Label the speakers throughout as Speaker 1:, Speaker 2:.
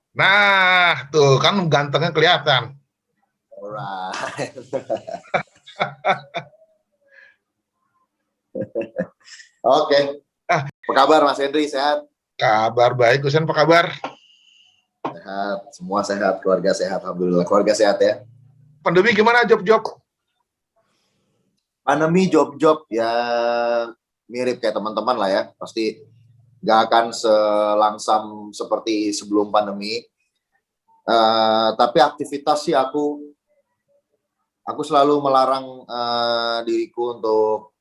Speaker 1: Nah, tuh kan gantengnya kelihatan.
Speaker 2: Alright. Oke. Apa kabar Mas Henry? Sehat?
Speaker 1: Kabar baik, Husen apa kabar?
Speaker 2: Sehat, semua sehat, keluarga sehat, alhamdulillah. Keluarga sehat ya.
Speaker 1: Pandemi gimana job-job?
Speaker 2: Pandemi job-job ya mirip kayak teman-teman lah ya. Pasti nggak akan selangsam seperti sebelum pandemi. Tapi aktivitas sih aku selalu melarang diriku untuk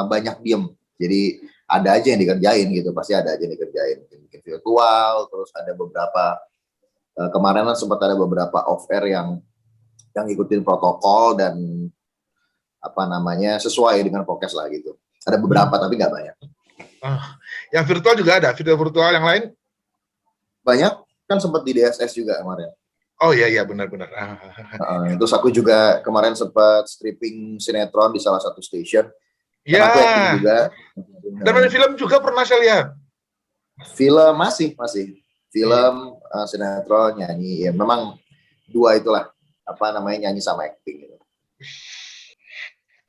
Speaker 2: banyak diem. Jadi ada aja yang dikerjain gitu, pasti ada aja yang dikerjain. Bikin virtual, terus ada beberapa kemarin sempat ada beberapa off air yang ngikutin protokol dan sesuai dengan prokes lah gitu. Ada beberapa tapi nggak banyak.
Speaker 1: Yang virtual juga ada, video virtual yang lain?
Speaker 2: Banyak, kan sempat di DSS juga kemarin.
Speaker 1: Oh iya benar-benar.
Speaker 2: Terus aku juga kemarin sempat stripping sinetron di salah satu stasiun.
Speaker 1: Ya.
Speaker 2: Aku acting juga.
Speaker 1: Dan main film juga pernah saya lihat.
Speaker 2: Film masih. Film, sinetron, nyanyi. Ya memang dua itulah nyanyi sama acting gitu.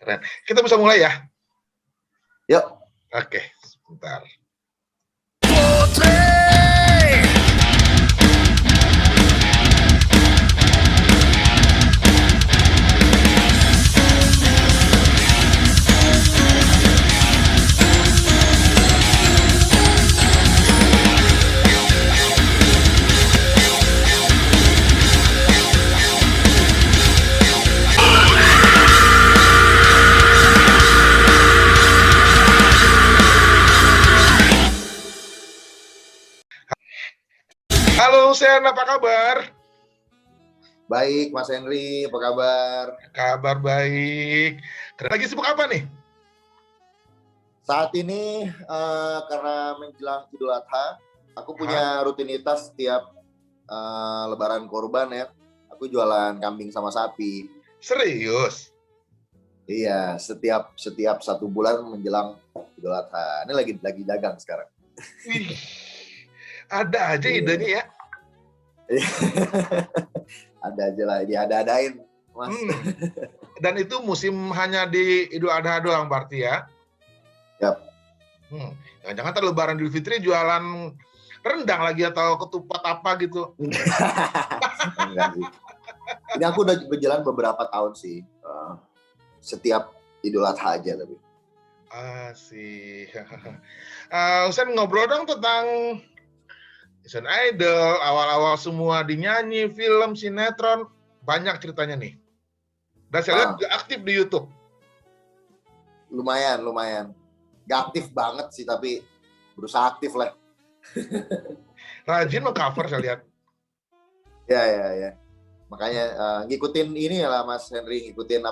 Speaker 1: Keren. Kita bisa mulai ya?
Speaker 2: Yuk.
Speaker 1: Oke, sebentar. Halo Sen, apa kabar?
Speaker 2: Baik, Mas Henry, apa kabar?
Speaker 1: Kabar baik. Lagi sibuk apa nih?
Speaker 2: Saat ini karena menjelang Idul Adha, aku punya rutinitas setiap Lebaran Kurban ya. Aku jualan kambing sama sapi.
Speaker 1: Serius?
Speaker 2: Iya, setiap 1 bulan menjelang Idul Adha. Ini lagi dagang sekarang.
Speaker 1: Ada aja idenya ya.
Speaker 2: Ada aja lah, diada-adain, Mas.
Speaker 1: Dan itu musim hanya di Idul Adha doang berarti ya?
Speaker 2: Yap.
Speaker 1: Jangan-jangan ntar Lebaran Idul Fitri jualan rendang lagi atau ketupat apa gitu?
Speaker 2: Enggak sih. Ini aku udah berjalan beberapa tahun sih. Setiap Idul Adha aja tapi.
Speaker 1: Asik. Husen ngobrol dong tentang Husen Idol, awal-awal semua dinyanyi, film, sinetron, banyak ceritanya nih. Dan saya lihat juga aktif di YouTube.
Speaker 2: Lumayan. Gak aktif banget sih, tapi berusaha aktif lah.
Speaker 1: Rajin meng-cover saya lihat.
Speaker 2: Ya. Makanya ngikutin ini lah Mas Henry, ngikutin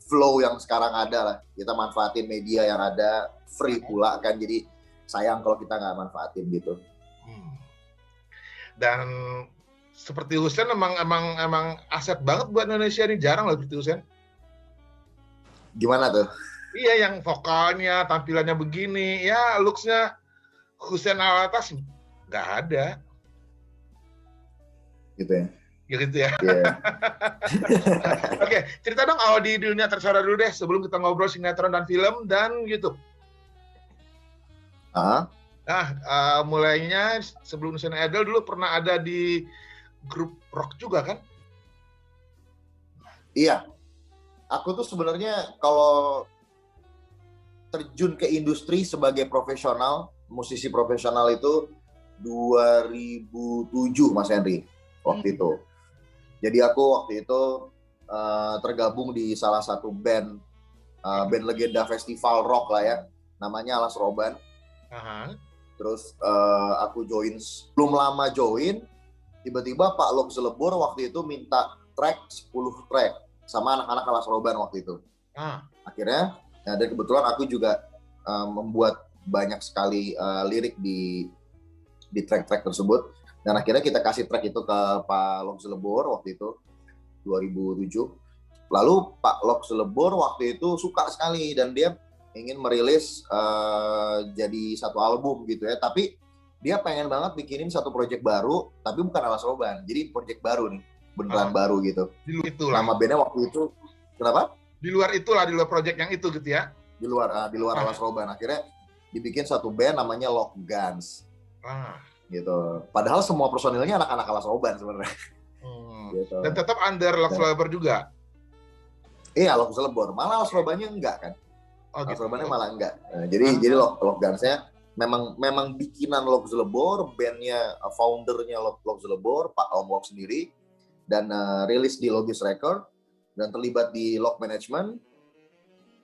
Speaker 2: flow yang sekarang ada lah. Kita manfaatin media yang ada, free pula kan, jadi sayang kalau kita nggak manfaatin gitu.
Speaker 1: Dan seperti Husen emang aset banget buat Indonesia ini, jarang lah seperti Husen.
Speaker 2: Gimana tuh?
Speaker 1: Iya, yang vokalnya, tampilannya begini, ya looks-nya Husen Alatas nggak ada.
Speaker 2: Gitu ya?
Speaker 1: Gitu ya.
Speaker 2: Yeah.
Speaker 1: Oke, cerita dong awal di dunia tersuara dulu deh, sebelum kita ngobrol sinetron dan film dan YouTube. Mulainya sebelum Husen Idol dulu pernah ada di grup rock juga kan?
Speaker 2: Iya. Aku tuh sebenarnya kalau terjun ke industri sebagai profesional, musisi profesional itu 2007 Mas Henry waktu itu. Jadi aku waktu itu tergabung di salah satu band legenda festival rock lah ya, namanya Alas Roban. Terus aku belum lama join, tiba-tiba Pak Lok Zelebor waktu itu minta 10 track sama anak-anak Alas Roban waktu itu. Akhirnya, dan kebetulan aku juga membuat banyak sekali lirik di track-track tersebut. Dan akhirnya kita kasih track itu ke Pak Lok Zelebor waktu itu, 2007. Lalu Pak Lok Zelebor waktu itu suka sekali dan dia ingin merilis jadi satu album gitu ya. Tapi dia pengen banget bikinin satu project baru, tapi bukan Alas Roban. Jadi project baru nih, beneran baru gitu.
Speaker 1: Di luar itulah.
Speaker 2: Nama bandnya waktu itu, kenapa?
Speaker 1: Di luar project yang itu gitu ya?
Speaker 2: Di luar Alas Roban. Akhirnya dibikin satu band namanya Lock Guns. Gitu. Padahal semua personilnya anak-anak Alas Roban sebenarnya.
Speaker 1: Gitu. Dan tetap under Lock Labor juga?
Speaker 2: Iya, Lock Labor. Malah Alas Robannya enggak kan? Alas Robannya malah enggak. Nah, jadi Lock Guns-nya memang bikinan Lock Labor, bandnya foundernya Lock Labor, Pak Om Lock sendiri, dan rilis di Logis Record dan terlibat di Lock Management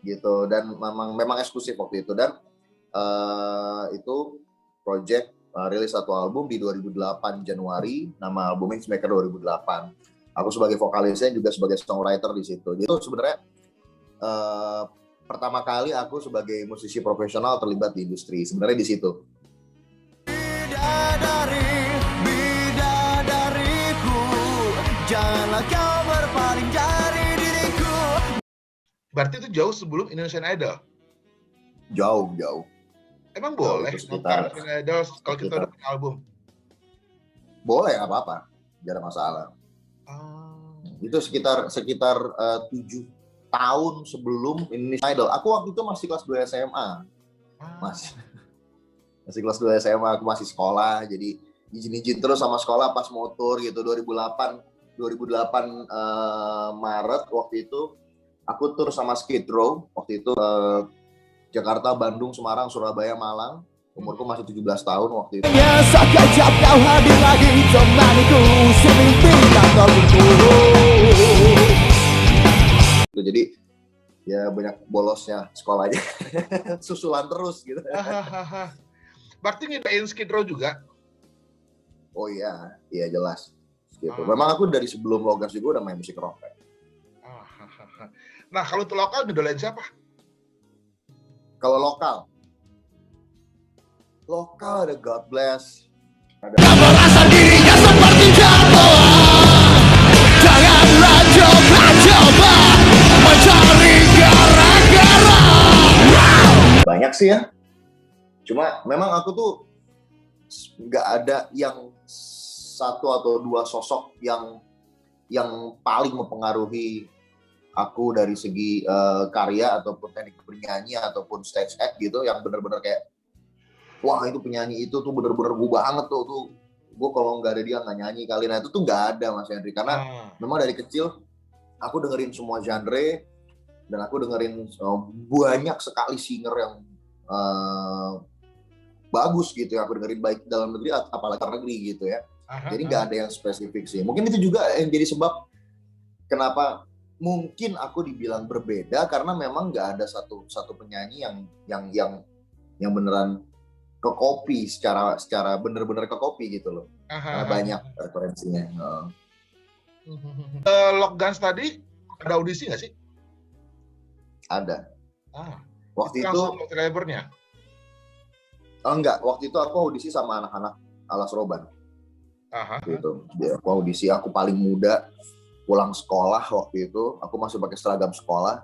Speaker 2: gitu, dan memang eksklusif waktu itu. Dan itu project rilis satu album di 2008 Januari, nama albumnya Hitmaker 2008. Aku sebagai vokalisnya juga sebagai songwriter di situ. Jadi itu sebenarnya pertama kali aku sebagai musisi profesional terlibat di industri, sebenarnya di situ. Bidadariku, janganlah kau berpaling dari diriku.
Speaker 1: Berarti itu jauh sebelum Indonesian Idol?
Speaker 2: Jauh.
Speaker 1: Emang boleh nonton Indonesian Idol kalau kita udah punya album? Boleh,
Speaker 2: nggak apa-apa, nggak ada masalah. Itu sekitar 7 tahun sebelum Indonesian Idol. Aku waktu itu masih kelas 2 SMA. Masih kelas 2 SMA, aku masih sekolah. Jadi izin terus sama sekolah pas motor gitu. 2008 Maret waktu itu aku tur sama Skid Row. Waktu itu Jakarta, Bandung, Semarang, Surabaya, Malang. Umurku masih 17 tahun waktu itu. Sekejap kau hadir lagi temaniku, semimpi tak jadi ya banyak bolosnya sekolahnya. Susulan terus gitu.
Speaker 1: Berarti ngedain Skid Row juga?
Speaker 2: Oh iya jelas gitu. Memang aku dari sebelum Logas juga udah main musik rock.
Speaker 1: Nah, kalau untuk lokal ngedolain siapa?
Speaker 2: Kalau lokal ada God Bless. Ada merasa dirinya seperti jatuh. Janganlah coba mencari gara-gara. Banyak sih ya. Cuma memang aku tuh nggak ada yang satu atau dua sosok yang paling mempengaruhi aku dari segi karya ataupun teknik bernyanyi ataupun stage act gitu, yang benar-benar kayak wah itu penyanyi itu tuh benar-benar gue banget tuh gue kalau nggak ada dia nggak nyanyi kali. Nah itu tuh nggak ada Mas Henry, karena memang dari kecil aku dengerin semua genre dan aku dengerin banyak sekali singer yang bagus gitu ya, aku dengerin baik dalam negeri apalagi luar negeri gitu ya. Jadi nggak ada yang spesifik sih. Mungkin itu juga yang jadi sebab kenapa mungkin aku dibilang berbeda, karena memang nggak ada satu penyanyi yang beneran ke copy secara bener-bener ke copy gitu loh. Karena banyak referensinya.
Speaker 1: Lock Guns tadi ada audisi nggak sih?
Speaker 2: Ada. Waktu itu
Speaker 1: labornya?
Speaker 2: Enggak, waktu itu aku audisi sama anak-anak Alas Roban. Gitu. Aku audisi, aku paling muda, pulang sekolah waktu itu, aku masih pakai seragam sekolah,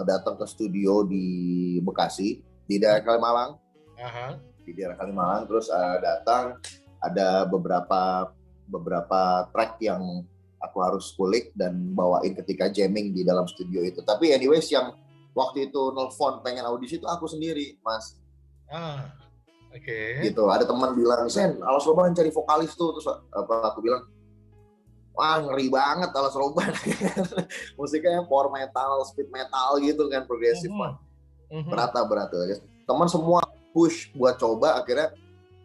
Speaker 2: datang ke studio di Bekasi, di daerah Kalimalang. Di daerah Kalimalang, terus datang, ada beberapa track yang aku harus kulik dan bawain ketika jamming di dalam studio itu. Tapi anyways, yang waktu itu nelfon pengen audisi itu aku sendiri, Mas. Gitu. Ada teman bilang, Sen, Alas Roban cari vokalis tuh. Terus aku bilang, wah ngeri banget Alas Roban. Musiknya power metal, speed metal gitu kan, progresif. Berat. Teman semua push buat coba, akhirnya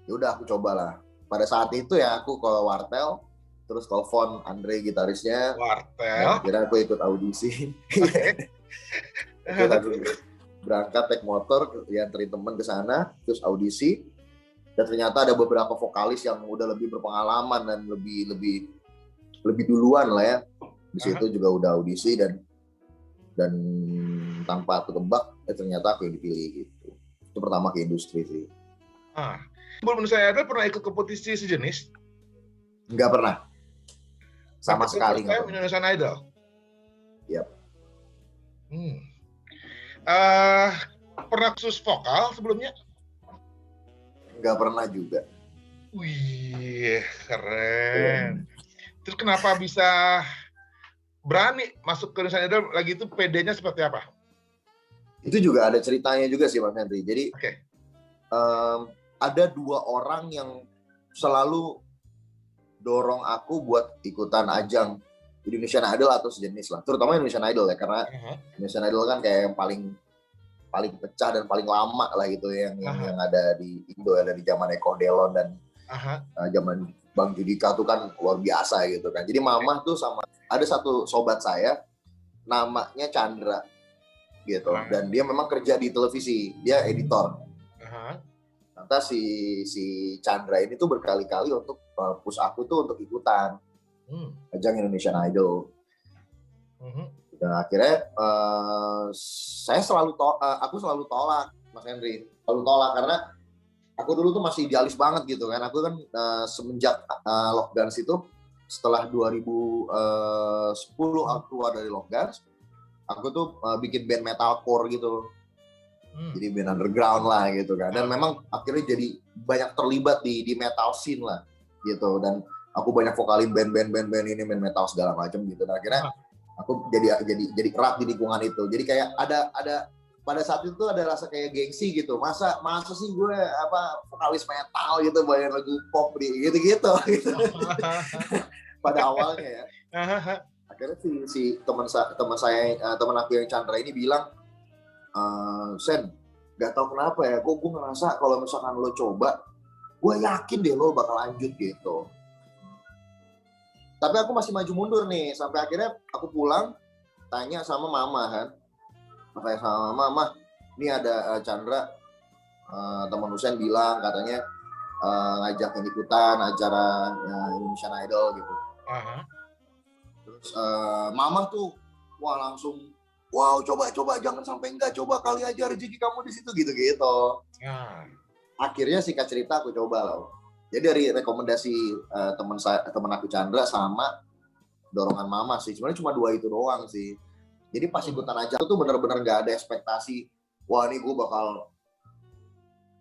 Speaker 2: yaudah aku cobalah. Pada saat itu ya aku ke Wartel, terus telepon Andre gitarisnya.
Speaker 1: Wartel.
Speaker 2: Akhirnya aku ikut audisi. Berangkat naik motor, ya anterin teman ke sana, terus audisi. Dan ternyata ada beberapa vokalis yang udah lebih berpengalaman dan lebih duluan lah ya. Di situ juga udah audisi dan tanpa aku tebak, ternyata aku yang dipilih gitu. Itu pertama ke industri sih.
Speaker 1: Sebelum saya ada pernah ikut kompetisi sejenis?
Speaker 2: Nggak pernah. Sama sekali nggak pernah.
Speaker 1: Indonesian Idol?
Speaker 2: Yap.
Speaker 1: Pernah khusus vokal sebelumnya?
Speaker 2: nggak pernah juga.
Speaker 1: Wih,
Speaker 2: Iya.
Speaker 1: keren. Terus kenapa bisa berani masuk ke Indonesian Idol lagi itu PD-nya seperti apa?
Speaker 2: Itu juga ada ceritanya juga sih Mas Henry. Jadi
Speaker 1: Oke.
Speaker 2: ada 2 orang yang selalu dorong aku buat ikutan ajang Indonesian Idol atau sejenis lah. Terutama Indonesian Idol ya, karena Indonesian Idol kan kayak yang paling pecah dan paling lama lah gitu yang ada di Indo, ada di zaman Eko Delon dan zaman Bang Judika tuh kan luar biasa gitu kan. Jadi Mamah tuh sama ada satu sobat saya namanya Chandra gitu, dan dia memang kerja di televisi, dia editor. Ternyata si Chandra ini tuh berkali-kali untuk push aku tuh untuk ikutan ajang Indonesian Idol. Dan akhirnya aku selalu tolak, Mas Henry, selalu tolak karena aku dulu tuh masih idealis banget gitu kan. Aku kan semenjak Lockdance itu, setelah 2010 aku keluar dari Lockdance, aku tuh bikin band metalcore gitu. Jadi band underground lah gitu kan. Dan memang akhirnya jadi banyak terlibat di metal scene lah gitu. Dan aku banyak vokalin band ini, band metal segala macam gitu. Dan akhirnya aku jadi erat di lingkungan itu. Jadi kayak ada pada saat itu ada rasa kayak gengsi gitu. Masa sih gue vokalis metal gitu, bayar lagu pop gitu. Pada awalnya ya. Akhirnya si teman aku yang Chandra ini bilang, Sen, gak tau kenapa ya, gue ngerasa kalau misalkan lo coba, gue yakin deh lo bakal lanjut gitu. Tapi aku masih maju mundur nih, sampai akhirnya aku pulang, tanya sama Mama kan. Tanya sama Mama, ini ada Chandra, teman Husen bilang katanya ngajak ikutan acara Indonesian Idol gitu. Terus Mama tuh, wah langsung, wow coba jangan sampai enggak, coba kali aja rezeki kamu di situ gitu. Akhirnya singkat cerita aku coba loh. Jadi dari rekomendasi teman aku Chandra sama dorongan Mama sih, sebenarnya cuma 2 itu doang sih. Jadi pas ikutan aja tuh bener-bener nggak ada ekspektasi, wah nih gue bakal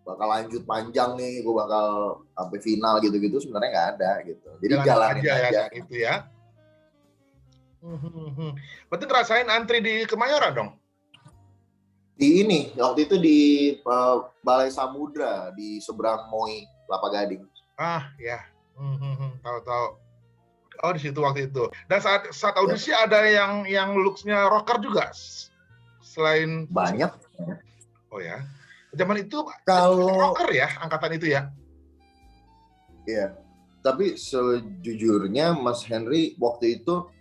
Speaker 2: lanjut panjang nih, gue bakal sampai final gitu sebenarnya nggak ada gitu. Jadi jalanin aja
Speaker 1: ya, gitu ya. Berarti ngerasain antri di Kemayoran dong?
Speaker 2: Di ini, waktu itu di Balai Samudra di seberang MOI Kelapa Gading.
Speaker 1: Ya, tahu. Oh di situ waktu itu. Dan saat audisi ada yang looks-nya rocker juga, selain
Speaker 2: banyak.
Speaker 1: Oh ya, zaman itu
Speaker 2: kalau
Speaker 1: rocker ya angkatan itu ya.
Speaker 2: Iya, tapi sejujurnya Mas Henry waktu itu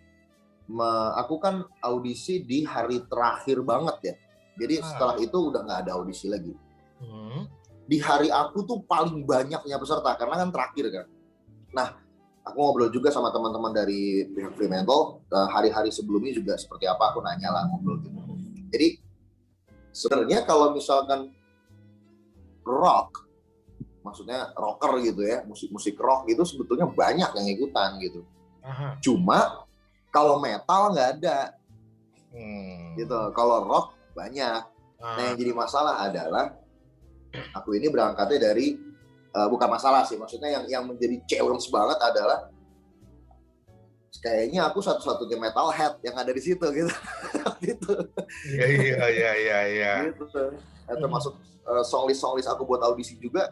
Speaker 2: aku kan audisi di hari terakhir banget ya. Jadi setelah itu udah nggak ada audisi lagi. Di hari aku tuh paling banyaknya peserta karena kan terakhir kan. Nah, aku ngobrol juga sama teman-teman dari pihak Fremantle, hari-hari sebelumnya juga seperti apa, aku nanya lah, ngobrol gitu. Jadi sebenarnya kalau misalkan rock, maksudnya rocker gitu ya, musik rock gitu sebetulnya banyak yang ikutan gitu. Cuma kalau metal nggak ada, gitu. Kalau rock banyak. Nah yang jadi masalah adalah aku ini berangkatnya dari bukan masalah sih, maksudnya yang menjadi challenge banget adalah kayaknya aku satu-satunya metalhead yang ada di situ gitu. Gitu.
Speaker 1: Iya.
Speaker 2: Gitu. Termasuk songlist aku buat audisi juga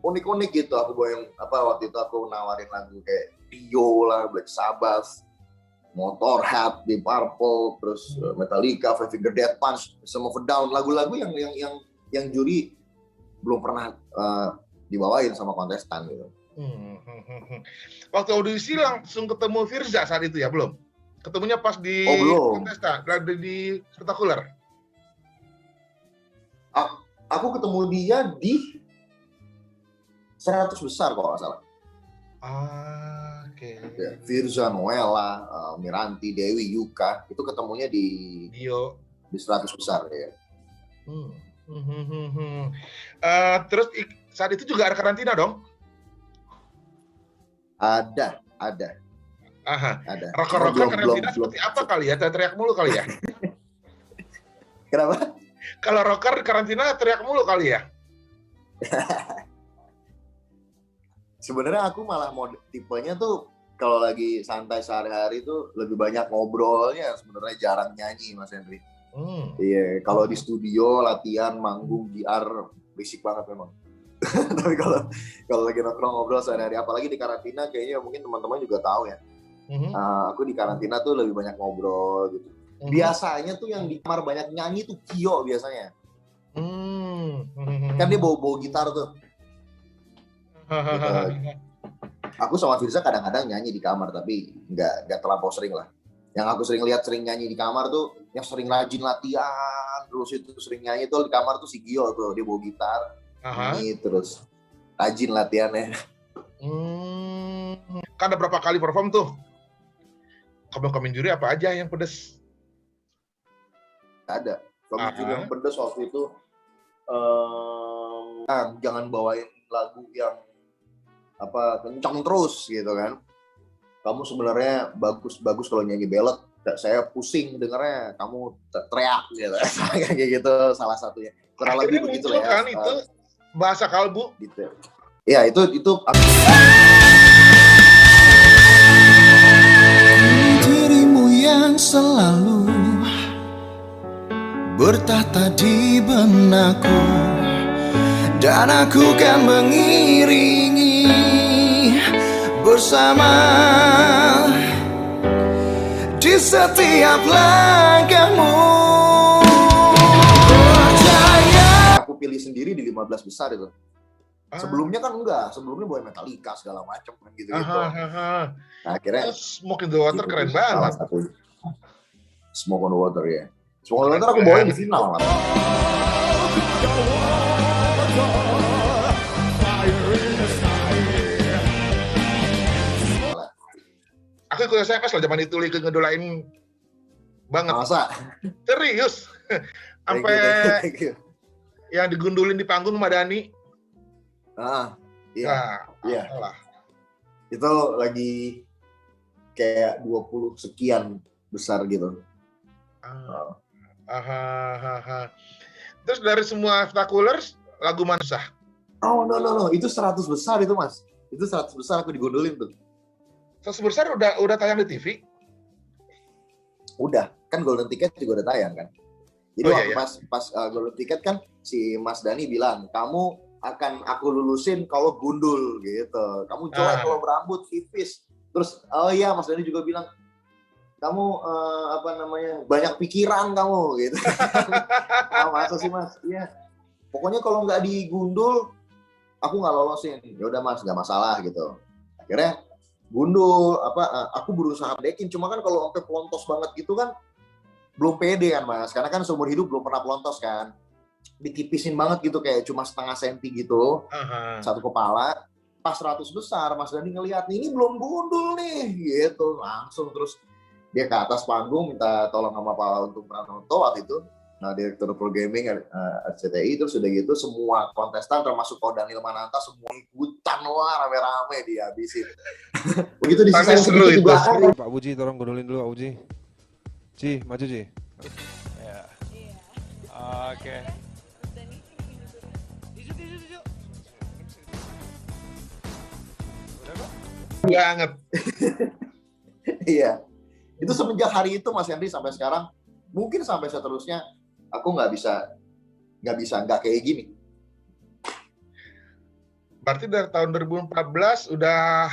Speaker 2: unik-unik gitu. Aku bawa waktu itu aku nawarin lagu kayak Dio lah, Black Sabbath, Motorhead, Deep Purple, terus Metallica, Five Finger Death Punch, System of a Down, lagu-lagu yang juri belum pernah dibawain sama kontestan gitu.
Speaker 1: Waktu audisi langsung ketemu Firza saat itu ya, belum? Ketemunya pas di kontestan, di spektakuler.
Speaker 2: Aku ketemu dia di 100 besar kalau nggak salah.
Speaker 1: Oke.
Speaker 2: Firza, Noella, Miranti, Dewi, Yuka itu ketemunya di 100 besar ya.
Speaker 1: Terus saat itu juga ada karantina dong?
Speaker 2: Ada.
Speaker 1: Rocker karantina seperti apa kali ya? Teriak mulu kali ya?
Speaker 2: Kenapa?
Speaker 1: Kalau rocker karantina teriak mulu kali ya?
Speaker 2: Sebenarnya aku malah tipenya tuh kalau lagi santai sehari-hari tuh lebih banyak ngobrolnya, sebenarnya jarang nyanyi Mas Henry. Iya, kalau di studio latihan manggung GR berisik banget memang. Tapi kalau lagi nongkrong ngobrol sehari-hari, apalagi di karantina, kayaknya mungkin teman-teman juga tahu ya. Aku di karantina tuh lebih banyak ngobrol gitu. Biasanya tuh yang di kamar banyak nyanyi tuh Kio biasanya. Kan dia bawa gitar tuh. Gitu. Aku sama Firza kadang-kadang nyanyi di kamar, tapi nggak terlampau sering lah. Yang aku sering lihat sering nyanyi di kamar tuh, yang sering rajin latihan, terus itu sering nyanyi tuh di kamar tuh si Gio tuh, dia bawa gitar, nyanyi terus rajin latihannya.
Speaker 1: Kan ada berapa kali perform tuh? Komen juri apa aja yang pedes?
Speaker 2: Ada. Komen juri yang pedes waktu itu, jangan bawain lagu yang kencang terus gitu kan. Kamu sebenarnya bagus kalau nyanyi ballad, saya pusing dengernya, kamu teriak gitu. Kayak gitu salah satunya. Kurang lebih begitu lah ya.
Speaker 1: Kan itu bahasa kalbu.
Speaker 2: Gitu. Ya itu
Speaker 3: dirimu yang selalu bertahta di benakku, dan aku kan mengiringi bersama di setiap langkahmu. Percaya.
Speaker 2: Aku pilih sendiri di 15 besar itu. Sebelumnya kan enggak, sebelumnya bawa Metallica segala macam kan gitu. Nah, akhirnya
Speaker 1: Smoke in the Water keren banget.
Speaker 2: Smoke on the Water ya. Smoke on the Water aku bawain di final lah.
Speaker 1: Aku ikut SMS loh zaman itu, lagi ngedolain banget.
Speaker 2: Masa?
Speaker 1: Serius. Sampai yang digundulin di panggung sama Dani.
Speaker 2: Iya. Itu lagi kayak 20 sekian besar gitu.
Speaker 1: Terus dari semua Spectaculars, lagu mana susah?
Speaker 2: Oh no, itu 100 besar itu Mas. Itu 100 besar aku digundulin tuh.
Speaker 1: 100 besar udah tayang di TV?
Speaker 2: Udah, kan Golden Ticket juga udah tayang kan. Jadi pas Golden Ticket kan si Mas Dani bilang, kamu akan aku lulusin kalau gundul gitu. Kamu jelek kalau berambut tipis. Terus Mas Dani juga bilang, kamu banyak pikiran kamu gitu. Masa sih Mas? Iya. Pokoknya kalau nggak digundul, aku nggak lolosin. Ya udah Mas, nggak masalah gitu. Akhirnya gundul, aku berusaha dekin. Cuma kan kalau sampai pelontos banget gitu kan, belum pede kan Mas. Karena kan seumur hidup belum pernah pelontos kan. Ditipisin banget gitu, kayak cuma setengah senti gitu, satu kepala. Pas 100 besar, Mas Dani ngelihat, ini belum gundul nih, gitu. Langsung terus dia ke atas panggung, minta tolong sama Pak Untung Pranoto waktu itu, Direktur Programming RCTI. Terus udah gitu, semua kontestan, termasuk Ko Daniel Mananta, semua ikutan, wah rame-rame dihabisin. Begitu disisain segitu di belakang.
Speaker 4: Pak Buji, tolong gundulin dulu Pak Buji. Ci, maju Ci. Ya. Oke.
Speaker 1: Banget.
Speaker 2: Iya. Itu semenjak hari itu Mas Henry sampai sekarang, mungkin sampai seterusnya, aku nggak kayak gini.
Speaker 1: Berarti dari tahun 2014 udah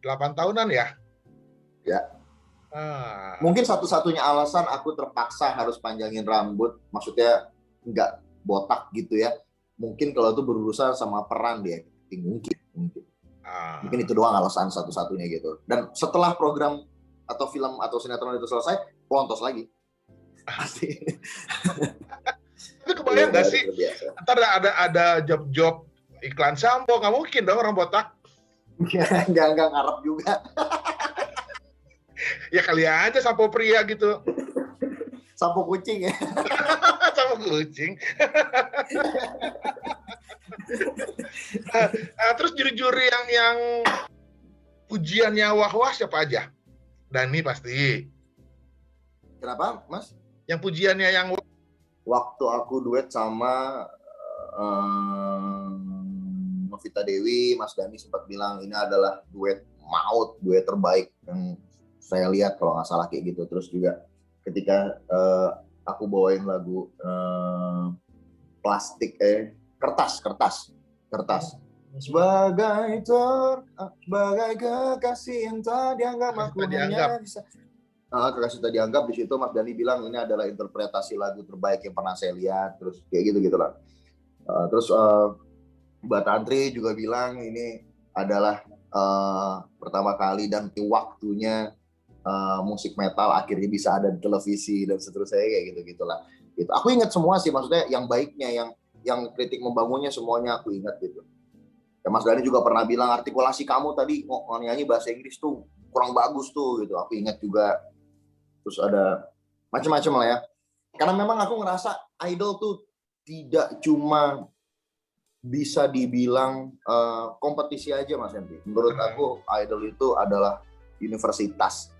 Speaker 1: 8 tahunan ya?
Speaker 2: Ya. Mungkin satu-satunya alasan aku terpaksa harus panjangin rambut, maksudnya nggak botak gitu ya. Mungkin kalau itu berurusan sama peran di acting, mungkin. Mungkin itu doang alasan satu-satunya gitu. Dan setelah program atau film atau sinetron itu selesai, pelontos lagi. Pasti.
Speaker 1: Tapi kebayang nggak sih? Ntar ada job-job iklan sampo, nggak mungkin dong orang botak.
Speaker 2: Nggak ngarep juga.
Speaker 1: Ya kali aja sampo pria gitu.
Speaker 2: Sampo kucing ya.
Speaker 1: Sampo kucing. Terus juri-juri yang pujiannya wah-wah siapa aja? Dani pasti.
Speaker 2: Kenapa, Mas?
Speaker 1: Yang pujiannya yang
Speaker 2: waktu aku duet sama Novita Dewi, Mas Dhani sempat bilang ini adalah duet maut, duet terbaik yang saya lihat kalau nggak salah kayak gitu. Terus juga ketika aku bawain lagu kertas. Sebagai kekasih yang tak dianggap aku hanya bisa. Kekasih tak dianggap, di situ Mas Dhani bilang ini adalah interpretasi lagu terbaik yang pernah saya lihat. Terus kayak gitu lah. Terus Mbak Tantri juga bilang ini adalah pertama kali dan waktunya musik metal akhirnya bisa ada di televisi dan seterusnya kayak gitu-gitulah. Gitu. Aku ingat semua sih, maksudnya yang baiknya, yang kritik membangunnya semuanya aku ingat gitu. Ya, Mas Dhani juga pernah bilang artikulasi kamu tadi nyanyi bahasa Inggris tuh kurang bagus tuh gitu. Aku ingat juga. Terus ada macam-macam lah ya. Karena memang aku ngerasa idol tuh tidak cuma bisa dibilang kompetisi aja Mas Henry. Menurut aku idol itu adalah universitas.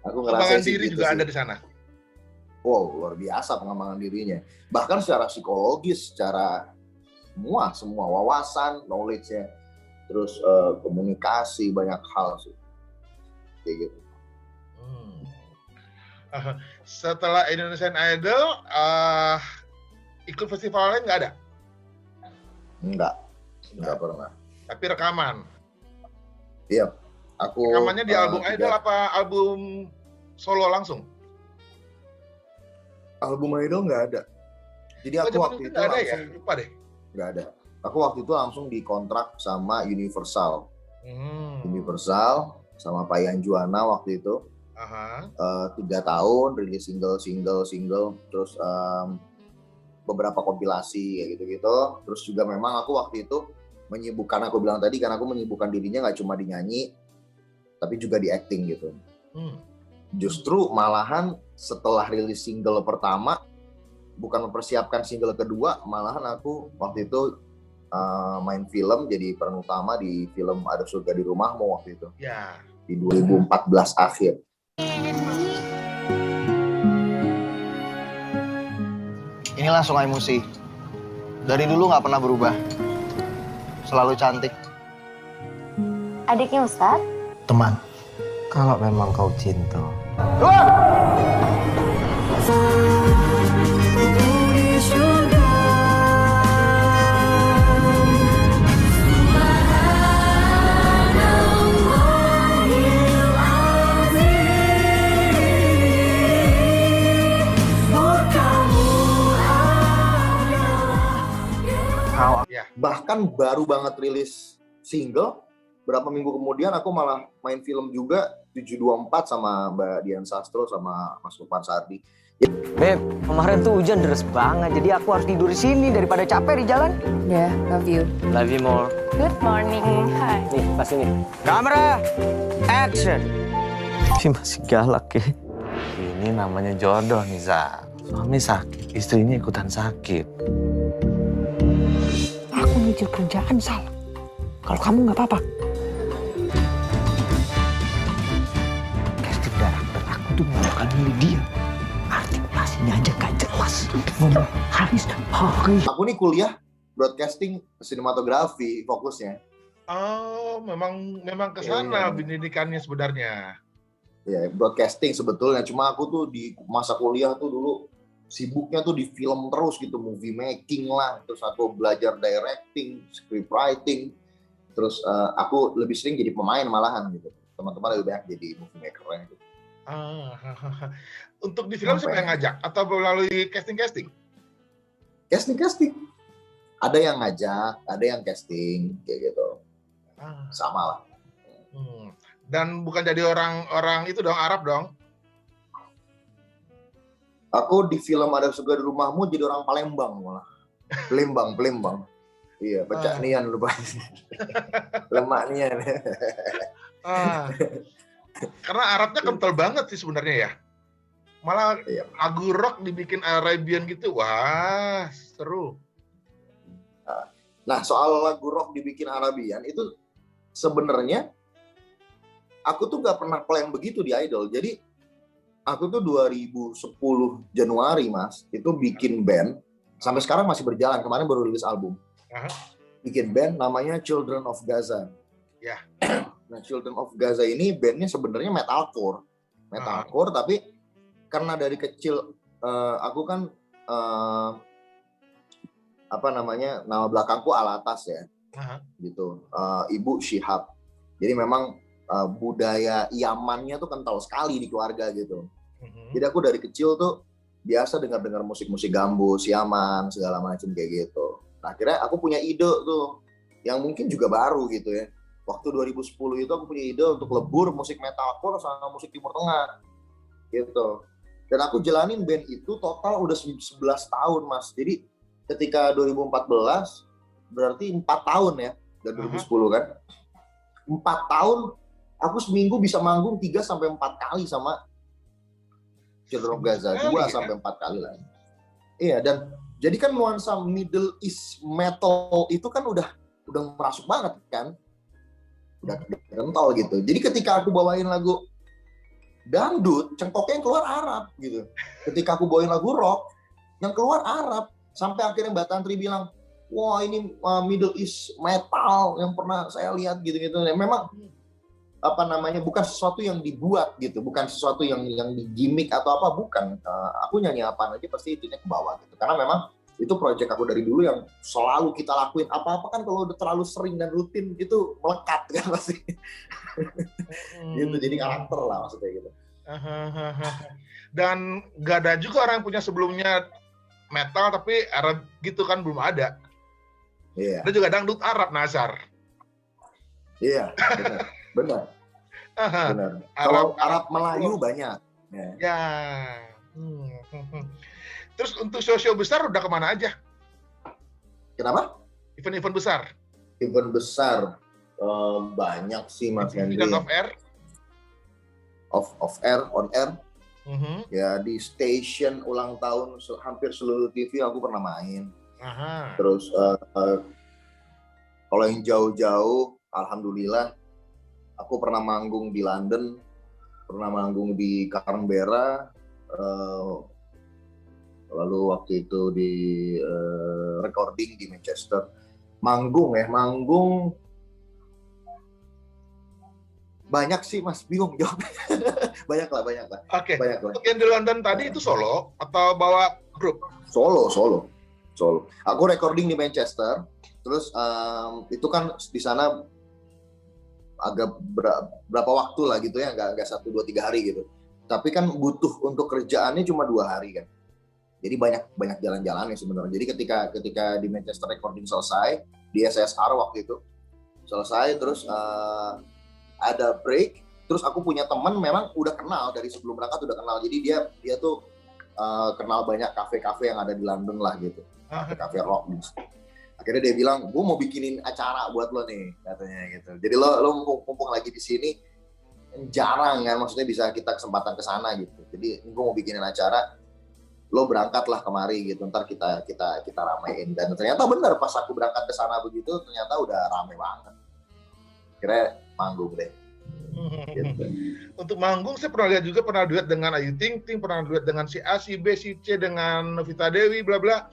Speaker 2: Aku ngerasa
Speaker 1: pengembangan diri
Speaker 2: gitu
Speaker 1: juga
Speaker 2: sih.
Speaker 1: ada di sana.
Speaker 2: Wow, luar biasa pengembangan dirinya. Bahkan secara psikologis, secara semua wawasan, knowledge-nya, terus komunikasi, banyak hal sih. Kayak gitu.
Speaker 1: Setelah Indonesian Idol, ikut festival lain nggak ada?
Speaker 2: Enggak pernah.
Speaker 1: Tapi rekaman.
Speaker 2: Iya, aku.
Speaker 1: Rekamannya di album Idol apa album solo langsung?
Speaker 2: Album Idol nggak ada. Jadi aku waktu itu
Speaker 1: ada
Speaker 2: langsung.
Speaker 1: ya? Lupa deh.
Speaker 2: Nggak ada. Aku waktu itu langsung dikontrak sama Universal. Universal sama Pak Ian Juwana waktu itu. 3 tahun rilis single, terus beberapa kompilasi kayak gitu-gitu. Terus juga memang aku waktu itu menyibukkan, aku bilang tadi kan aku menyibukkan dirinya nggak cuma dinyanyi, tapi juga di acting gitu. Justru malahan setelah rilis single pertama, bukan mempersiapkan single kedua, malahan aku waktu itu main film jadi peran utama di film Ada Surga di Rumahmu waktu itu.
Speaker 1: Ya.
Speaker 2: Di 2014 akhir.
Speaker 5: Inilah Sungai Musi. Dari dulu nggak pernah berubah. Selalu cantik.
Speaker 6: Adiknya Ustadz?
Speaker 5: Teman.
Speaker 7: Kalau memang kau cinta.
Speaker 2: Bahkan baru banget rilis single, berapa minggu kemudian aku malah main film juga 724 sama Mbak Dian Sastro sama Mas Lukman Sardi.
Speaker 7: Beb, kemarin tuh hujan deras banget, jadi aku harus tidur di sini daripada capek di jalan.
Speaker 6: Yeah, love you.
Speaker 7: Love you more.
Speaker 6: Good morning. Hi.
Speaker 7: Nih, pas ini. Kamera, action. Ini masih galak ya.
Speaker 8: Ini namanya jodoh nih, Za. Suami sakit, istrinya ikutan sakit.
Speaker 7: Aku mikir kerjaan salah. Kalau kamu nggak apa-apa. Casting director aku tuh nggak bakal milih dia. Artikulasinya aja gak jelas. Ngomong Haris.
Speaker 2: Aku nih kuliah broadcasting sinematografi fokusnya.
Speaker 1: Oh, memang ke sana pendidikannya sebenarnya.
Speaker 2: Ya, broadcasting sebetulnya. Cuma aku tuh di masa kuliah tuh dulu sibuknya tuh di film terus gitu, movie making lah. Terus aku belajar directing, script writing. Terus aku lebih sering jadi pemain malahan gitu. Teman-teman lebih banyak jadi movie maker gitu.
Speaker 1: Untuk di film siapa yang ngajak? Atau melalui casting-casting?
Speaker 2: Casting. Ada yang ngajak, ada yang casting, kayak gitu. Sama lah.
Speaker 1: Dan bukan jadi orang itu dong, Arab dong?
Speaker 2: Aku di film Ada Surga di Rumahmu jadi orang Palembang malah. Pelembang. Iya, pecah nian lupa. Lemak nian.
Speaker 1: Karena Arabnya kental banget sih sebenarnya ya. Malah lagu rock dibikin Arabian gitu, wah seru.
Speaker 2: Nah, soal lagu rock dibikin Arabian itu sebenarnya aku tuh gak pernah plan begitu di Idol. Jadi aku tuh 2010 Januari, Mas, itu bikin band. Sampai sekarang masih berjalan, kemarin baru rilis album.
Speaker 1: Aha.
Speaker 2: bikin band namanya Children of Gaza.
Speaker 1: Ya.
Speaker 2: Nah, Children of Gaza ini bandnya sebenarnya metalcore, tapi karena dari kecil aku kan nama belakangku Alatas ya, gitu. Ibu Syihab. Jadi memang budaya Yamannya tuh kental sekali di keluarga gitu. Jadi aku dari kecil tuh biasa dengar musik-musik gambus, Yaman, segala macam kayak gitu. Nah, akhirnya aku punya ide tuh, yang mungkin juga baru gitu ya. Waktu 2010 itu aku punya ide untuk lebur musik metalcore sama musik Timur Tengah, gitu. Dan aku jalanin band itu total udah 11 tahun, Mas. Jadi ketika 2014, berarti 4 tahun ya, dan 2010 kan. 4 tahun, aku seminggu bisa manggung 3-4 kali sama Children of Gaza, 2-4 kali lah. Iya, dan jadi kan nuansa Middle East metal itu kan udah merasuk banget kan, udah kental gitu. Jadi ketika aku bawain lagu dangdut, cengkoknya yang keluar Arab gitu. Ketika aku bawain lagu rock, yang keluar Arab. Sampai akhirnya Mbak Tantri bilang, wah ini Middle East metal yang pernah saya lihat gitu-gitu. Ya, memang bukan sesuatu yang dibuat gitu, bukan sesuatu yang digimik atau apa, bukan. Aku nyanyi apa aja pasti itunya ke bawah gitu, karena memang itu project aku dari dulu yang selalu kita lakuin. Apa-apa kan kalau udah terlalu sering dan rutin itu melekat kan pasti. Gitu, jadi karakter lah maksudnya gitu.
Speaker 1: Dan gak ada juga orang yang punya sebelumnya metal tapi Arab gitu kan, belum ada.
Speaker 2: Iya.
Speaker 1: Ada juga dangdut Arab, Nazar.
Speaker 2: Iya, benar. Kalau Arab Melayu banyak.
Speaker 1: Ya. Terus untuk show-show besar udah kemana aja?
Speaker 2: Kenapa?
Speaker 1: Event-event besar.
Speaker 2: Event besar banyak sih Mas Henry.
Speaker 1: Event
Speaker 2: Off air, on air. Ya di station ulang tahun hampir seluruh TV aku pernah main. Terus kalau yang jauh-jauh, alhamdulillah aku pernah manggung di London, pernah manggung di Canberra, lalu waktu itu di recording di Manchester. Manggung banyak sih Mas, bingung jawabnya. banyak lah.
Speaker 1: Oke. Untuk yang di London tadi itu solo atau bawa grup?
Speaker 2: Solo. Aku recording di Manchester, terus itu kan di sana agak berapa waktu lah gitu ya, nggak 1, 2, 3 hari gitu. Tapi kan butuh untuk kerjaannya cuma 2 hari kan. Jadi banyak jalan-jalannya sebenarnya. Jadi ketika di Manchester recording selesai, di SSR waktu itu selesai, terus ada break, terus aku punya teman memang udah kenal dari sebelum berangkat, udah kenal. Jadi dia tuh kenal banyak kafe-kafe yang ada di London lah gitu, kafe rock gitu. Akhirnya dia bilang, gue mau bikinin acara buat lo nih, katanya gitu. Jadi lo mumpung lagi di sini, jarang kan, maksudnya bisa kita kesempatan ke sana gitu. Jadi gue mau bikinin acara, lo berangkatlah kemari gitu, ntar kita ramein. Dan ternyata benar, pas aku berangkat ke sana begitu, ternyata udah rame banget. Akhirnya manggung deh. Gitu.
Speaker 1: Untuk manggung saya pernah duet dengan Ayu Ting Ting, pernah duet dengan si A, si B, si C, dengan Novita Dewi, bla bla.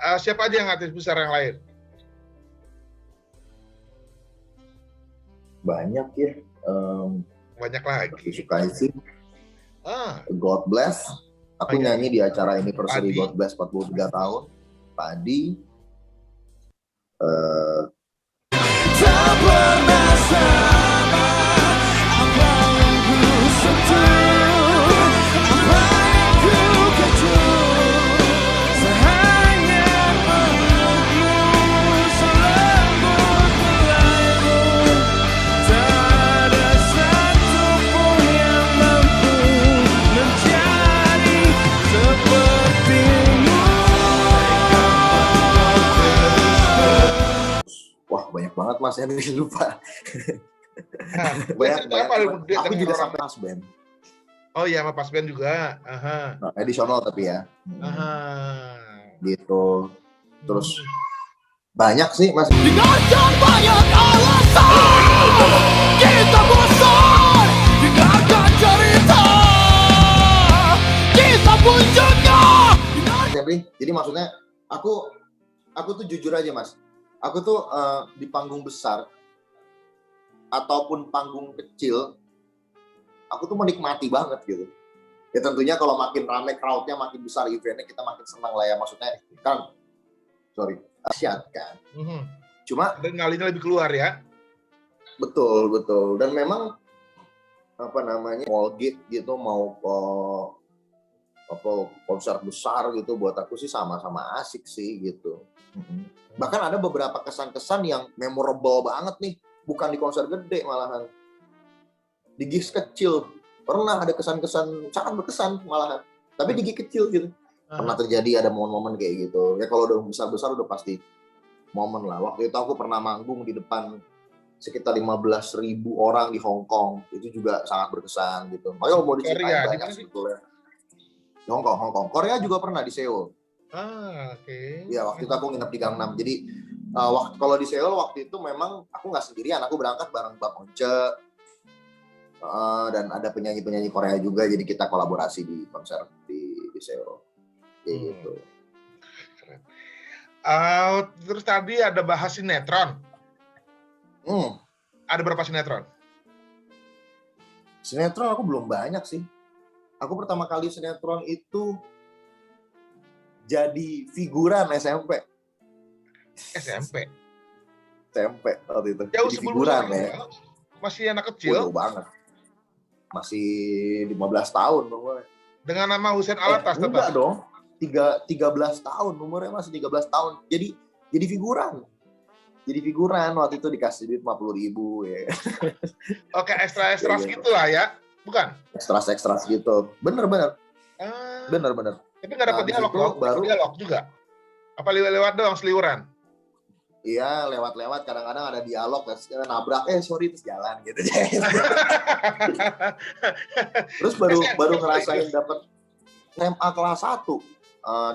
Speaker 1: Siapa aja yang artis besar yang lain?
Speaker 2: Banyak ya.
Speaker 1: Banyak lagi.
Speaker 2: Suka sih. God Bless. Aku nyanyi di acara anniversary God Bless 43 tahun. Padi.
Speaker 3: Tak pernah sama apa yang ku sentuh, apa yang ku kejar, hanya menunggu selembut helaimu. Tak ada satupun yang mampu menjadi sepertimu.
Speaker 2: Wah, banyak banget Mas Henry, lupa.
Speaker 1: banyak.
Speaker 2: Aku juga sampai pas band.
Speaker 1: Oh iya, sama pas band juga.
Speaker 2: Nah, edisional tapi ya. Gitu. Terus banyak sih Mas.
Speaker 3: Dengarkan banyak alasan kita bosan, dengarkan cerita kita pun juga.
Speaker 2: Henry, jadi maksudnya aku aku tuh jujur aja Mas. Aku tuh di panggung besar ataupun panggung kecil, aku tuh menikmati banget gitu. Ya tentunya kalau makin rame crowd-nya, makin besar eventnya, kita makin senang lah ya. Maksudnya kan, dahsyat kan. Cuma
Speaker 1: Dan ngalinya lebih keluar ya.
Speaker 2: betul. Dan memang apa namanya, mall gig gitu mau konser besar gitu, buat aku sih sama-sama asik sih gitu. Bahkan ada beberapa kesan-kesan yang memorable banget nih, bukan di konser gede malahan. Di gigs kecil pernah ada kesan-kesan sangat berkesan malahan, tapi di gig kecil gitu. Pernah terjadi ada momen-momen kayak gitu. Ya kalau udah besar-besar udah pasti momen lah. Waktu itu aku pernah manggung di depan sekitar 15.000 orang di Hong Kong. Itu juga sangat berkesan gitu. Makanya mau diceritain banyak sebetulnya. Hong Kong. Korea juga pernah di Seoul.
Speaker 1: Oke.
Speaker 2: Ya waktu itu aku nginep di Gangnam. Jadi kalau di Seoul waktu itu memang aku nggak sendirian. Aku berangkat bareng Bang Once. Dan ada penyanyi-penyanyi Korea juga, jadi kita kolaborasi di konser di Seoul. Kayak gitu.
Speaker 1: Keren. Terus tadi ada bahas sinetron. Ada berapa sinetron?
Speaker 2: Sinetron aku belum banyak sih. Aku pertama kali sinetron itu jadi figuran SMP waktu itu.
Speaker 1: Jauh
Speaker 2: jadi
Speaker 1: sebelum
Speaker 2: figuran
Speaker 1: sekarang,
Speaker 2: ya.
Speaker 1: Masih anak kecil.
Speaker 2: Jauh banget. Masih 15 tahun umurnya.
Speaker 1: Dengan nama Hussein Alatas tetap.
Speaker 2: Enggak dong. 13 tahun umurnya, masih 13 tahun. Jadi figuran. Jadi figuran waktu itu dikasih duit 50.000 ya.
Speaker 1: Oke, ekstra gitu lah ya. Bukan?
Speaker 2: Ekstra gitu. Bener. Bener.
Speaker 1: Tapi nggak dapat dialog
Speaker 2: itu
Speaker 1: loh.
Speaker 2: baru
Speaker 1: Dialog juga. Apa lewat doang seliuran?
Speaker 2: Iya, lewat kadang-kadang ada dialog, nabrak, sorry, terus jalan gitu. Terus baru ngerasain dapat SMA kelas 1.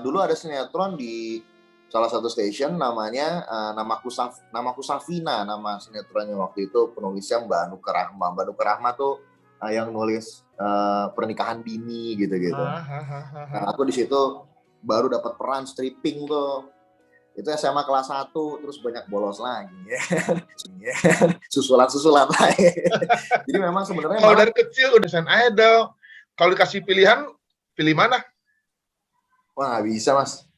Speaker 2: Dulu ada sinetron di salah satu stasiun namanya Namaku Safina, nama sinetronnya waktu itu, penulisnya Mbak Anuka Rahma. Mbak Anuka Rahma tuh yang nulis pernikahan dini gitu. Nah, aku di situ baru dapat peran stripping tuh. Itu SMA kelas 1, terus banyak bolos lagi ya. Susulan lagi. Jadi memang sebenarnya
Speaker 1: kalau dari kecil udah Hussein Idol, kalau dikasih pilihan, pilih mana?
Speaker 2: Wah, bisa Mas.